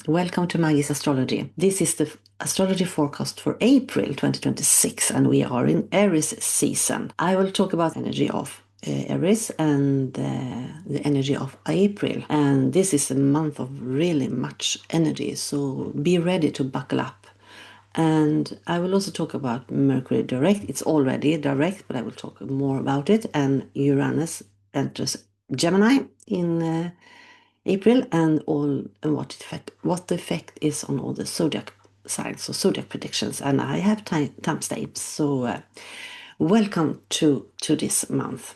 Welcome to Maggie's Astrology. This is the astrology forecast for April 2026 and we are in Aries season. I will talk about energy of Aries and the energy of April, and this is a month of really much energy, so be ready to buckle up. And I will also talk about Mercury direct. It's already direct, but I will talk more about it. And Uranus enters Gemini in April, and what the effect is on all the zodiac signs or zodiac predictions. And I have timestamps, so welcome to this month.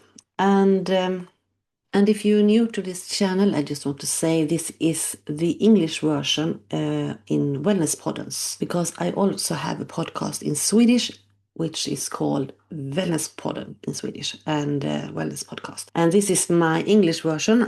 And if you're new to this channel, I just want to say this is the English version in Wellness Poddens, because I also have a podcast in Swedish, which is called Wellness Podden in Swedish, and Wellness Podcast. And this is my English version.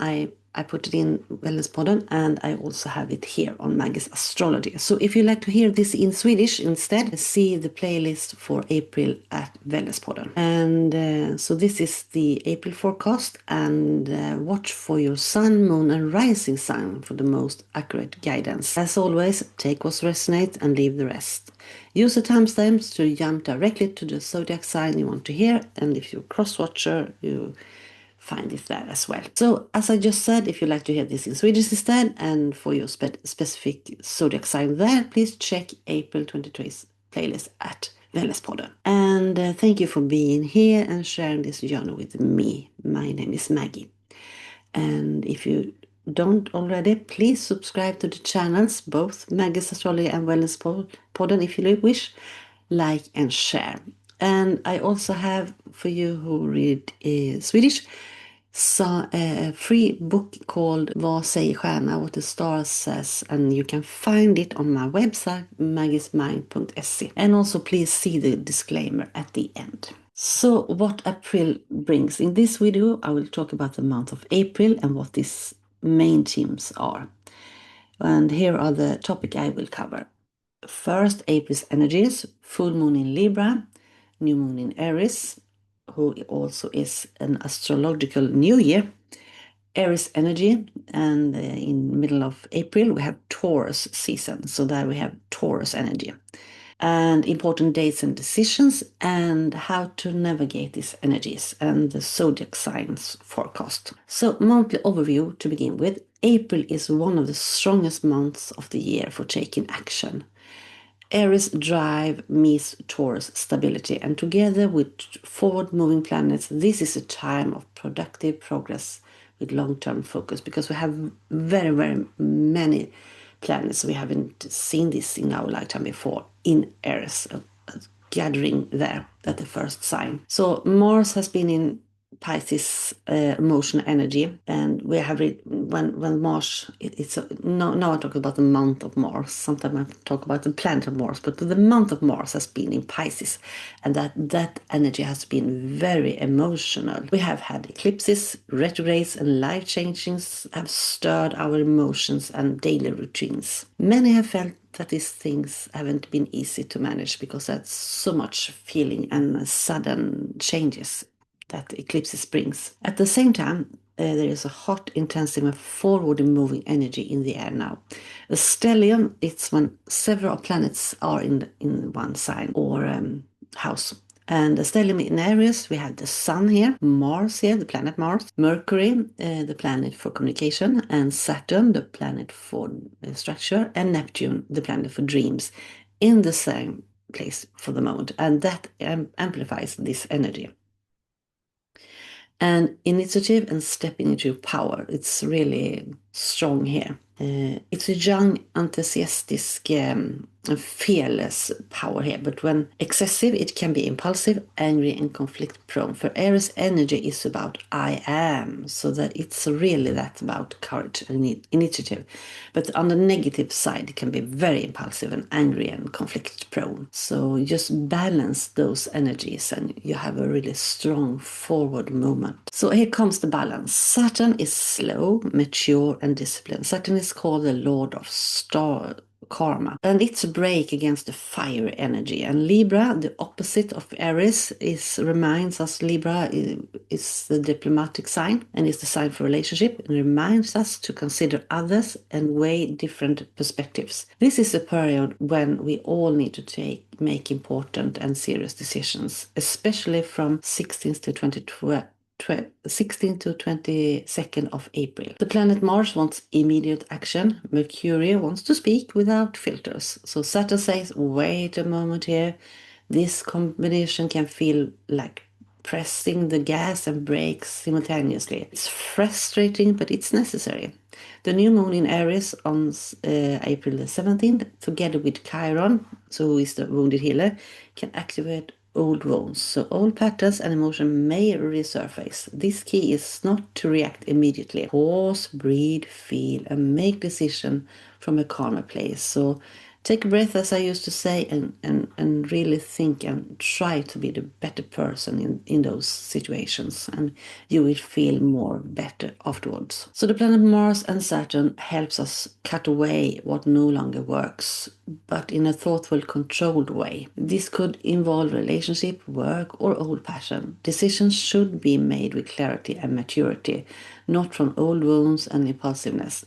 I put it in Wellness Podden, and I also have it here on Maggie's Astrology. So if you like to hear this in Swedish instead, see the playlist for April at Wellness Podden. And so this is the April forecast, and watch for your sun, moon, and rising sign for the most accurate guidance. As always, take what resonates and leave the rest. Use the timestamps to jump directly to the zodiac sign you want to hear, and if you're a cross-watcher, you find it there as well. So, as I just said, if you'd like to hear this in Swedish instead, and for your specific zodiac sign there, please check April 23's playlist at Wellnesspodden. And thank you for being here and sharing this journey with me. My name is Maggie. And if you don't already, please subscribe to the channels, both Maggie's Astrology and Wellness Podden, if you wish, like and share. And I also have, for you who read Swedish, a free book called Varje, what the stars says, and you can find it on my website maggiesmind.se. And also please see the disclaimer at the end. So what April brings. In this video I will talk about the month of April and what these main themes are. And here are the topics I will cover. First, April's energies: full moon in Libra, new moon in Aries, who also is an astrological new year, Aries energy, and in middle of April we have Taurus season, so there we have Taurus energy, and important dates and decisions, and how to navigate these energies, and the zodiac signs forecast. So monthly overview to begin with. April is one of the strongest months of the year for taking action. Aries drive meets Taurus stability, and together with forward-moving planets, this is a time of productive progress with long-term focus, because we have very, very many planets. We haven't seen this in our lifetime before in Aries, gathering there at the first sign. So Mars has been in Pisces emotional energy, and we have when Mars, now I talk about the month of Mars. Sometimes I talk about the planet of Mars, but the month of Mars has been in Pisces, and that energy has been very emotional. We have had eclipses, retrogrades, and life changings have stirred our emotions and daily routines. Many have felt that these things haven't been easy to manage, because that's so much feeling and sudden changes that eclipses brings. At the same time, there is a hot, intensive, and forward-moving energy in the air now. A stellium, it's when several planets are in one sign or house. And the stellium in Aries, we have the Sun here, Mars here, the planet Mars, Mercury, the planet for communication, and Saturn, the planet for structure, and Neptune, the planet for dreams, in the same place for the moment. And that amplifies this energy. And initiative and stepping into power, it's really strong here. It's a young, enthusiastic, fearless power here, but when excessive, it can be impulsive, angry, and conflict prone. For Aries, energy is about I am, so that it's really that about courage and initiative. But on the negative side, it can be very impulsive and angry and conflict prone. So just balance those energies and you have a really strong forward movement. So here comes the balance. Saturn is slow, mature, and disciplined. Saturn is called the Lord of karma. And it's a break against the fire energy. And Libra, the opposite of Aries, reminds us Libra is the diplomatic sign and is the sign for relationship, and reminds us to consider others and weigh different perspectives. This is a period when we all need to make important and serious decisions, especially from 16th to 22nd of April. The planet Mars wants immediate action. Mercury wants to speak without filters. So Saturn says, wait a moment here. This combination can feel like pressing the gas and brakes simultaneously. It's frustrating, but it's necessary. The new moon in Aries on April the 17th, together with Chiron, so who is the wounded healer, can activate old wounds. So old patterns and emotion may resurface. This key is not to react immediately. Pause, breathe, feel, and make decision from a calmer place. So take a breath, as I used to say, and really think and try to be the better person in those situations, and you will feel more better afterwards. So the planet Mars and Saturn helps us cut away what no longer works, but in a thoughtful, controlled way. This could involve relationship, work, or old passion. Decisions should be made with clarity and maturity, not from old wounds and impulsiveness.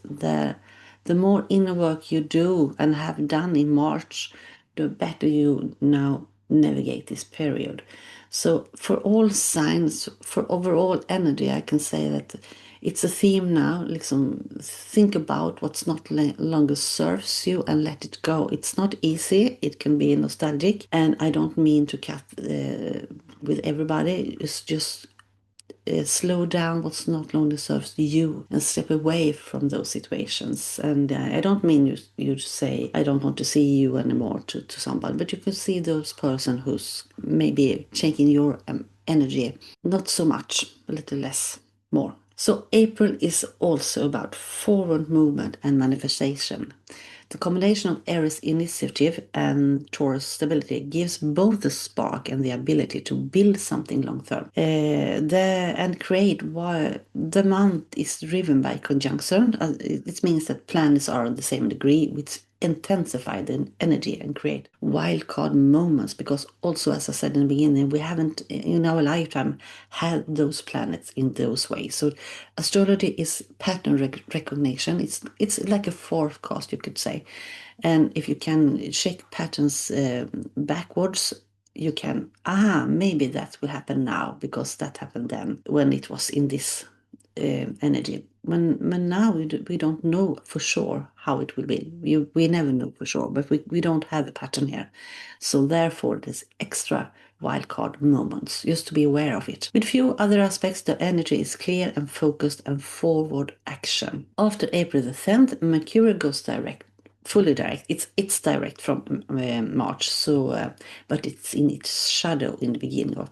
The more inner work you do and have done in March, the better you now navigate this period. So for all signs, for overall energy, I can say that it's a theme now. Think about what's not longer serves you and let it go. It's not easy. It can be nostalgic. And I don't mean to cut with everybody. It's just slow down what's not longer serves you and step away from those situations. And I don't mean you to say, I don't want to see you anymore to somebody, but you can see those person who's maybe taking your energy, not so much, a little less, more. So April is also about forward movement and manifestation. The combination of Aries initiative and Taurus stability gives both the spark and the ability to build something long term and create. While the month is driven by conjunction, it means that planets are on the same degree, which intensify the energy and create wildcard moments, because also, as I said in the beginning, we haven't in our lifetime had those planets in those ways. So astrology is pattern recognition. It's like a forecast, you could say. And if you can check patterns backwards, you can, maybe that will happen now because that happened then when it was in this energy. When now we don't know for sure how it will be. We never know for sure, but we don't have a pattern here. So therefore, there's extra wildcard moments, just to be aware of it. With few other aspects, the energy is clear and focused and forward action. After April the 10th, Mercury goes fully direct. It's direct from March, so but it's in its shadow in the beginning of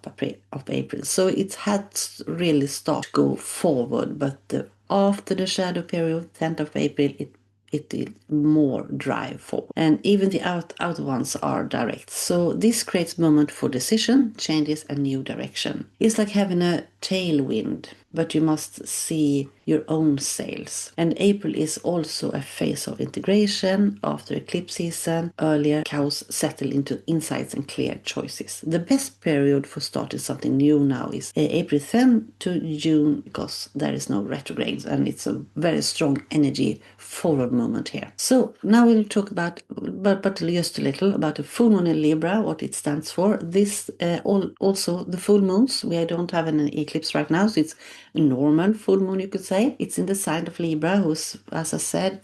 April. So it had really started to go forward, but after the shadow period, 10th of April, it did more drive forward. And even the outer ones are direct. So this creates moment for decision, changes, and new direction. It's like having a tailwind, but you must see your own sails. And April is also a phase of integration after eclipse season. Earlier, chaos settle into insights and clear choices. The best period for starting something new now is April 10 to June, because there is no retrograde and it's a very strong energy forward moment here. So now we'll talk about, but just a little about the full moon in Libra, what it stands for. This also the full moons. We don't have an eclipse right now, so it's a normal full moon, you could say. It's in the sign of Libra, who's, as I said,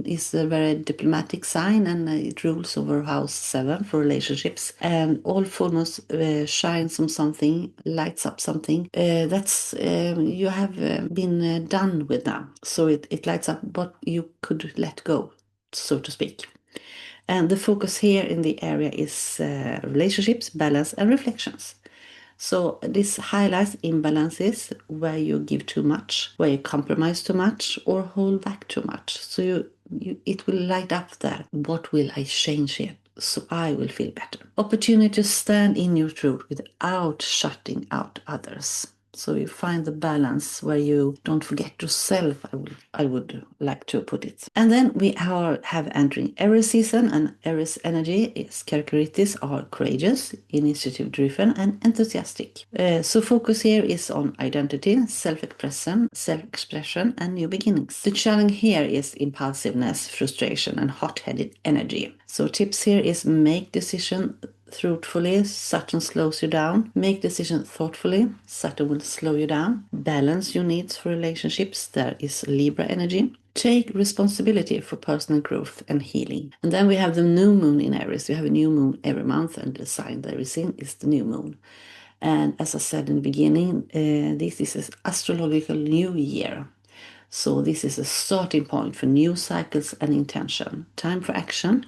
is a very diplomatic sign, and it rules over house 7 for relationships. And all full moons shines on something, lights up something that's you have been done with now. So it lights up what you could let go, so to speak. And the focus here in the area is relationships, balance, and reflections. So this highlights imbalances where you give too much, where you compromise too much, or hold back too much. So it will light up there. What will I change here so I will feel better? Opportunity to stand in your truth without shutting out others. So you find the balance where you don't forget yourself, I would like to put it. And then we have entering Aries season, and Aries energy, its characteristics are courageous, initiative-driven, and enthusiastic. So focus here is on identity, self-expression, and new beginnings. The challenge here is impulsiveness, frustration, and hot-headed energy. So tips here is make decision truthfully, Saturn slows you down. Make decisions thoughtfully, Saturn will slow you down. Balance your needs for relationships, there is Libra energy. Take responsibility for personal growth and healing. And then we have the new moon in Aries. We have a new moon every month, and the sign that is in is the new moon. And as I said in the beginning, this is an astrological new year. So this is a starting point for new cycles and intention. Time for action,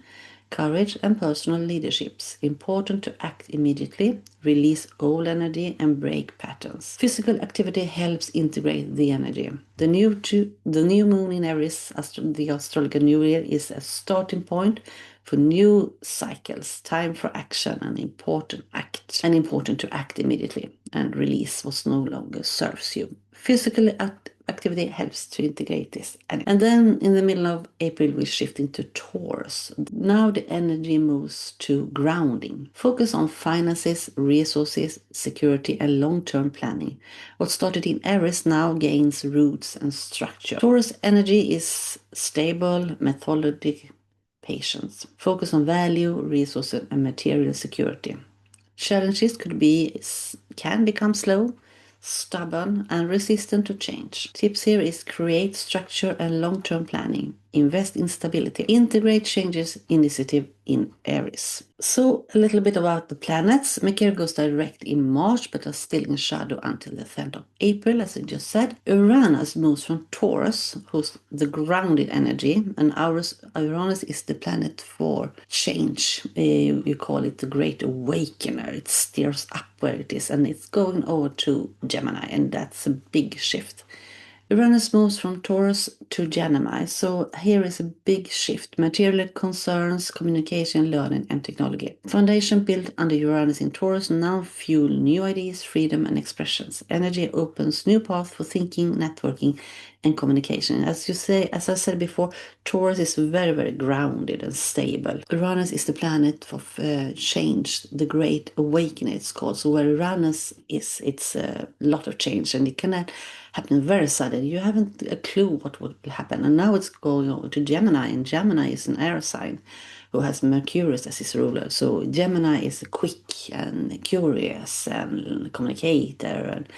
courage, and personal leaderships. Important to act immediately, release old energy, and break patterns. Physical activity helps integrate the energy. The new moon in Aries, the astrological new year, is a starting point for new cycles. Time for action, and important to act immediately and release what no longer serves you. Physical activity helps to integrate this. And then in the middle of April, we shift into Taurus. Now the energy moves to grounding. Focus on finances, resources, security, and long-term planning. What started in Aries now gains roots and structure. Taurus energy is stable, methodic, patience. Focus on value, resources, and material security. Challenges can become slow, stubborn, and resistant to change. Tips here is create structure and long-term planning. Invest in stability. Integrate changes initiative in Aries. So a little bit about the planets. Mercury goes direct in March, but are still in shadow until the 10th of April, as I just said. Uranus moves from Taurus, who's the grounded energy, and Uranus is the planet for change. You call it the Great Awakener. It steers up where it is, and it's going over to Gemini, and that's a big shift. Uranus moves from Taurus to Gemini, so here is a big shift. Material concerns, communication, learning, and technology. Foundation built under Uranus in Taurus now fuel new ideas, freedom, and expressions. Energy opens new paths for thinking, networking, and communication. As I said before, Taurus is very, very grounded and stable. Uranus is the planet of change, the Great Awakening it's called. So where Uranus is, it's a lot of change, and it can happen very sudden. You haven't a clue what will happen. And now it's going over to Gemini, and Gemini is an air sign who has Mercurius as his ruler. So Gemini is quick and curious and communicator, and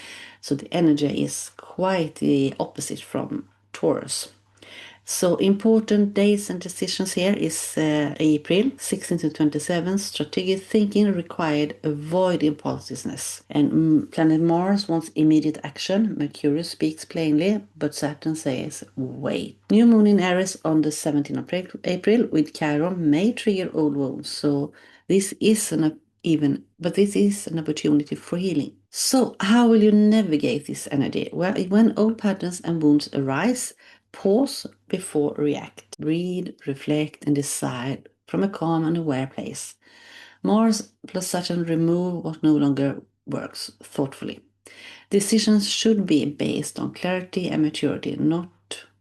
so the energy is quite the opposite from Taurus. So important days and decisions here is April 16 to 27. Strategic thinking required, avoid impulsiveness. And planet Mars wants immediate action. Mercury speaks plainly, but Saturn says wait. New moon in Aries on the 17th of April with Chiron may trigger old wounds. So this is an opportunity for healing. So how will you navigate this energy? Well, when old patterns and wounds arise, pause before react. Breathe, reflect, and decide from a calm and aware place. Mars plus Saturn remove what no longer works thoughtfully. Decisions should be based on clarity and maturity, not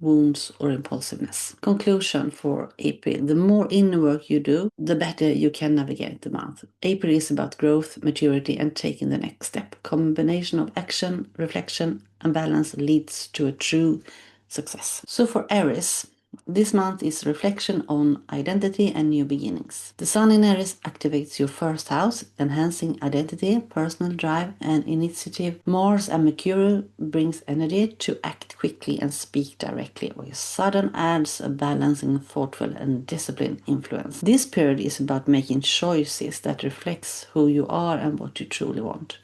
wounds or impulsiveness. Conclusion for April. The more inner work you do, the better you can navigate the month. April is about growth, maturity, and taking the next step. Combination of action, reflection, and balance leads to a true success. So for Aries, this month is reflection on identity and new beginnings. The Sun in Aries activates your first house, enhancing identity, personal drive, and initiative. Mars and Mercury brings energy to act quickly and speak directly, while Saturn adds a balancing, thoughtful, and disciplined influence. This period is about making choices that reflects who you are and what you truly want.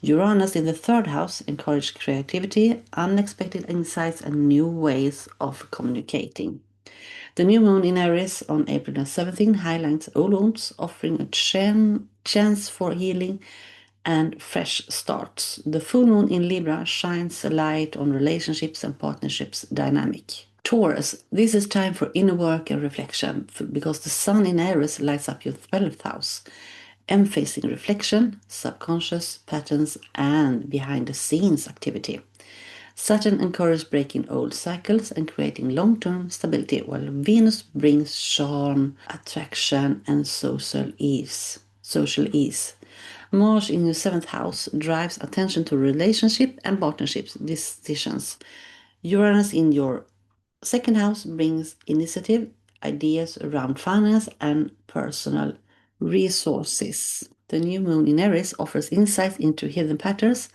Uranus in the third house encourages creativity, unexpected insights, and new ways of communicating. The new moon in Aries on April 17 highlights old wounds, offering a chance for healing and fresh starts. The full moon in Libra shines a light on relationships and partnerships dynamic. Taurus, this is time for inner work and reflection because the Sun in Aries lights up your 12th house. emphasizing reflection, subconscious patterns, and behind-the-scenes activity. Saturn encourages breaking old cycles and creating long-term stability, while Venus brings charm, attraction, and social ease. Mars in your 7th house drives attention to relationship and partnerships decisions. Uranus in your 2nd house brings initiative, ideas around finance and personal resources. The new moon in Aries offers insights into hidden patterns,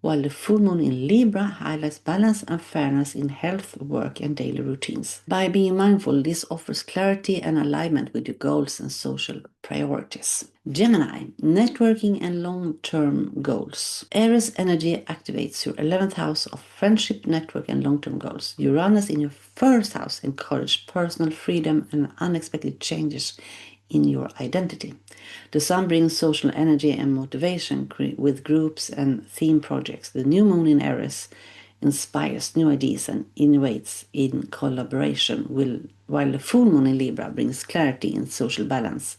while the full moon in Libra highlights balance and fairness in health, work, and daily routines. By being mindful, this offers clarity and alignment with your goals and social priorities. Gemini, networking and long-term goals. Aries energy activates your 11th house of friendship, network, and long-term goals. Uranus in your 1st house encourages personal freedom and unexpected changes in your identity. The sun brings social energy and motivation with groups and theme projects. The new moon in Aries inspires new ideas and innovates in collaboration, while the full moon in Libra brings clarity in social balance,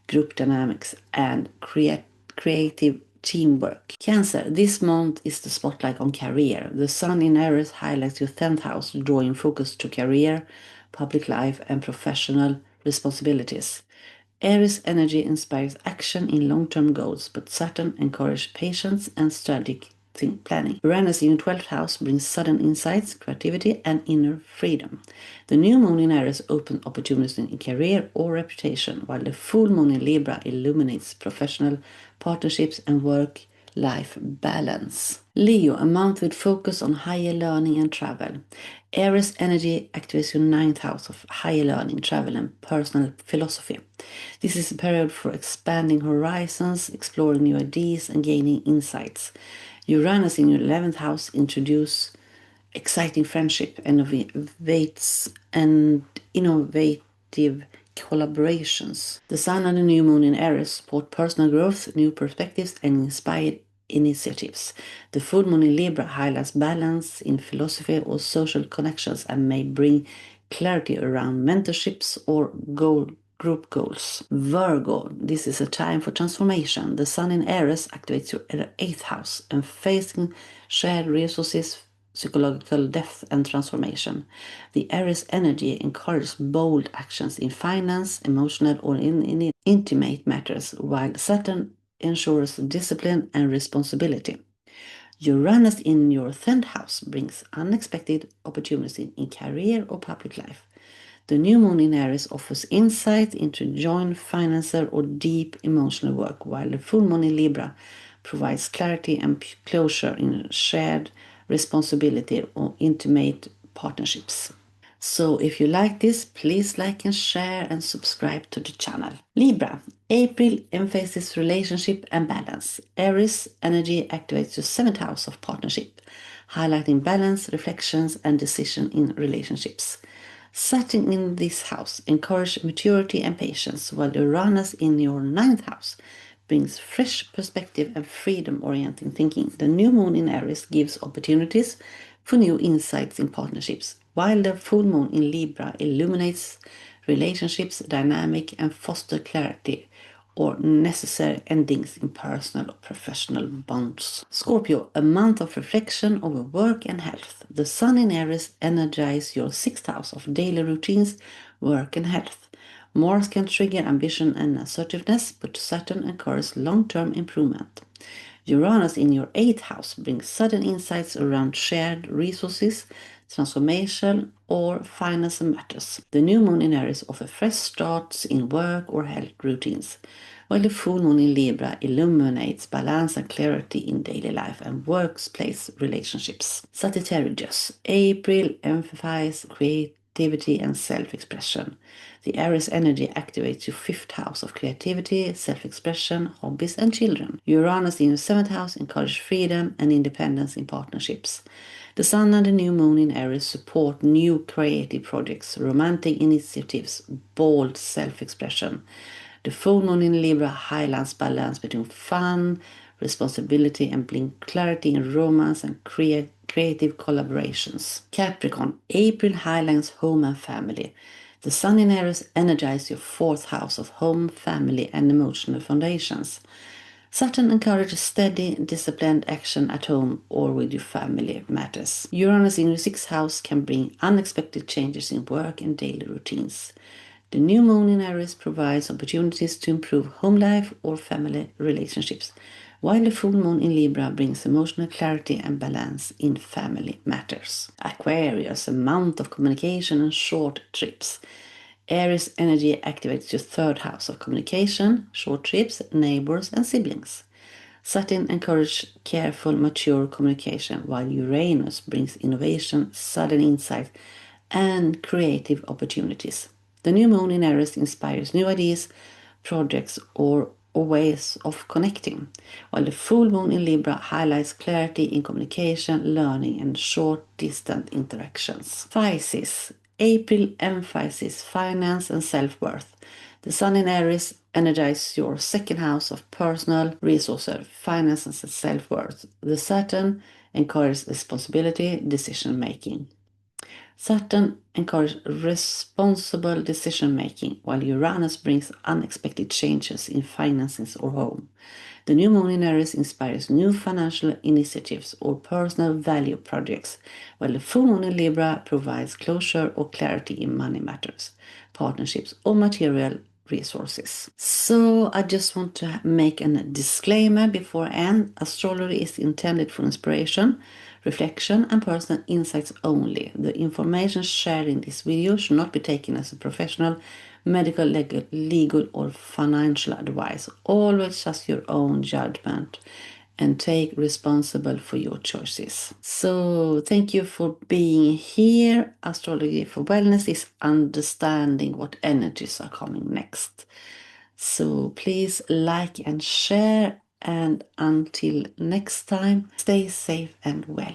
group dynamics, and creative teamwork. Cancer, this month is the spotlight on career. The sun in Aries highlights your 10th house, drawing focus to career, public life, and professional responsibilities. Aries energy inspires action in long-term goals, but Saturn encourages patience and strategic planning. Uranus in your 12th house brings sudden insights, creativity, and inner freedom. The new moon in Aries opens opportunities in career or reputation, while the full moon in Libra illuminates professional partnerships and work-life balance. Leo, a month with focus on higher learning and travel. Aries energy activates your 9th house of higher learning, travel, and personal philosophy. This is a period for expanding horizons, exploring new ideas, and gaining insights. Uranus in your 11th house introduces exciting friendship, innovates, and innovative collaborations. The sun and the new moon in Aries support personal growth, new perspectives, and inspired initiatives. The full moon in Libra highlights balance in philosophy or social connections and may bring clarity around mentorships or group goals. Virgo, this is a time for transformation. The sun in Aries activates your 8th house and facing shared resources, psychological depth, and transformation. The Aries energy encourages bold actions in finance, emotional, or in intimate matters, while Saturn ensures discipline and responsibility. Uranus in your 10th house brings unexpected opportunities in career or public life. The new moon in Aries offers insight into joint financial or deep emotional work, while the full moon in Libra provides clarity and closure in shared responsibility or intimate partnerships. So if you like this, please like and share and subscribe to the channel. Libra, April emphasizes relationship and balance. Aries energy activates your 7th house of partnership, highlighting balance, reflections, and decision in relationships. Saturn in this house encourages maturity and patience, while Uranus in your 9th house brings fresh perspective and freedom-orienting thinking. The new moon in Aries gives opportunities for new insights in partnerships, while the full moon in Libra illuminates relationships, dynamic, and foster clarity or necessary endings in personal or professional bonds. Scorpio, a month of reflection over work and health. The sun in Aries energizes your 6th house of daily routines, work, and health. Mars can trigger ambition and assertiveness, but Saturn encourages long-term improvement. Uranus in your 8th house brings sudden insights around shared resources, transformation, or financial matters. The new moon in Aries offers fresh starts in work or health routines, while the full moon in Libra illuminates balance and clarity in daily life and workplace relationships. Sagittarius, April emphasizes creativity and self-expression. The Aries energy activates your 5th house of creativity, self-expression, hobbies, and children. Uranus in your 7th house encourages freedom and independence in partnerships. The sun and the new moon in Aries support new creative projects, romantic initiatives, bold self-expression. The full moon in Libra highlights balance between fun, responsibility, and brings clarity in romance and creative collaborations. Capricorn, April highlights home and family. The Sun in Aries energizes your fourth house of home, family, and emotional foundations. Saturn encourages steady, disciplined action at home or with your family matters. Uranus in your sixth house can bring unexpected changes in work and daily routines. The new moon in Aries provides opportunities to improve home life or family relationships, while the full moon in Libra brings emotional clarity and balance in family matters. Aquarius, a month of communication and short trips. Aries energy activates your third house of communication, short trips, neighbors, and siblings. Saturn encourages careful, mature communication, while Uranus brings innovation, sudden insight, and creative opportunities. The new moon in Aries inspires new ideas, projects, or ways of connecting, while the full moon in Libra highlights clarity in communication, learning, and short distant interactions. Pisces. April emphasizes finance and self-worth. The Sun in Aries energizes your second house of personal resources, finances, and self-worth. The Saturn encourages responsibility, decision-making. Saturn encourages responsible decision-making, while Uranus brings unexpected changes in finances or home. The new moon in Aries inspires new financial initiatives or personal value projects, while the full moon in Libra provides closure or clarity in money matters, partnerships, or material resources. So I just want to make a disclaimer before I end. Astrology is intended for inspiration, reflection, and personal insights only. The information shared in this video should not be taken as a professional, medical, legal, or financial advice. Always trust your own judgment and take responsible for your choices. So thank you for being here. Astrology for Wellness is understanding what energies are coming next. So please like and share, and until next time, stay safe and well.